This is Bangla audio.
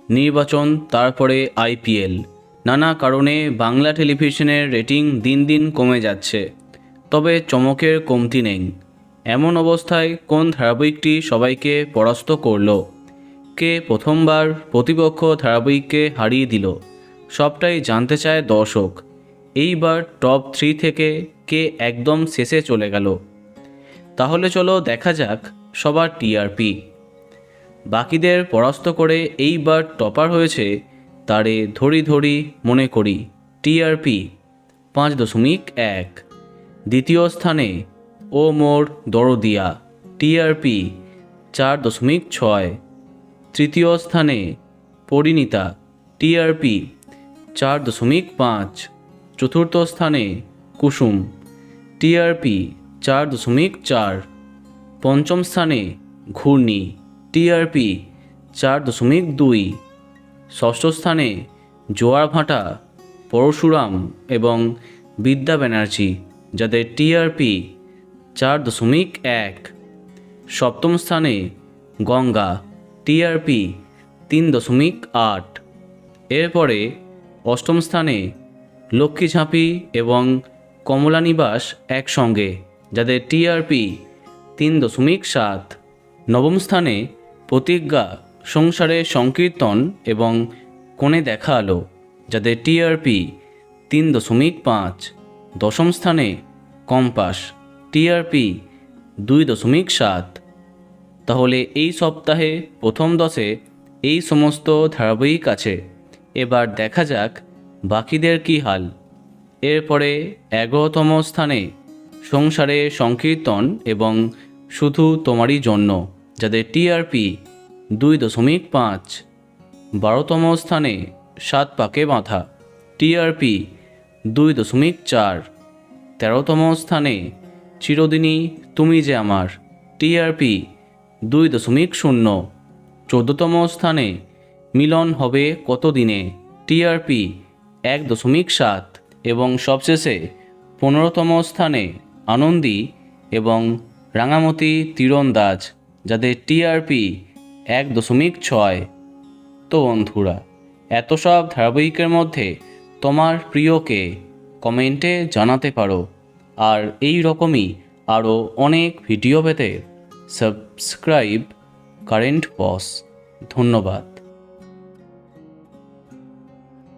নির্বাচন, তারপরে আইপিএল, নানা কারণে বাংলা টেলিভিশনের রেটিং দিন দিন কমে যাচ্ছে। তবে চমকের কমতি নেই। এমন অবস্থায় কোন ধারাবাহিকটি সবাইকে পরাস্ত করল, কে প্রথমবার প্রতিপক্ষ ধারাবাহিককে হারিয়ে দিল, সবটাই জানতে চায় দর্শক। এইবার টপ 3 থেকে কে একদম শেষে চলে গেল। তাহলে চলো দেখা যাক সবার টিআরপি। বাকিদের পরাস্ত করে এইবার টপার হয়েছে তারে ধরি ধরি মনে করি, টিআরপি 5.1। দ্বিতীয় স্থানে ও মোর দরদিয়া, টিআরপি 4.6। তৃতীয় স্থানে পরিণীতা, টিআরপি 4.5। চতুর্থ স্থানে কুসুম, টিআরপি 4.4। পঞ্চম স্থানে ঘূর্ণি, টিআরপি 4.2। ষষ্ঠ স্থানে জোয়ার ভাটা, পরশুরাম এবং বিদ্যা ব্যানার্জি, যাদের টিআরপি 4.1। সপ্তম স্থানে গঙ্গা, টিআরপি 3.8। এরপরে অষ্টম স্থানে লক্ষ্মী ঝাঁপি এবং কমলা নিবাস একসঙ্গে, যাদের টিআরপি 3.7। নবম স্থানে প্রতিজ্ঞা, সংসারে সংকীর্তন এবং কোণে দেখা আলো, যাদের টিআরপি 3.5। দশম স্থানে কম্পাস, টিআরপি 2.7। তাহলে এই সপ্তাহে প্রথম 10-এ এই সমস্ত ধারাবাহিক আছে। এবার দেখা যাক বাকিদের কী হাল। এরপরে 11তম স্থানে সংসারে সংকীর্তন এবং শুধু তোমারই জন্য, যাদের টিআরপি 2.5। 12তম স্থানে 7 পাকে বাঁধা, টিআরপি 2.4। 13তম স্থানে চিরদিনই তুমি যে আমার, টিআরপি 2.0। 14তম স্থানে মিলন হবে কতদিনে, টিআরপি 1.7। এবং সবশেষে 15তম স্থানে আনন্দী এবং রাঙামতি তীরন্দাজ, যাদের টিআরপি 1.6। তো বন্ধুরা, এত সব ধারাবাহিকের মধ্যে তোমার প্রিয়কে কমেন্টে জানাতে পারো। আর এই রকমই আরও অনেক ভিডিও পেতে সাবস্ক্রাইব কারেন্ট বস। ধন্যবাদ।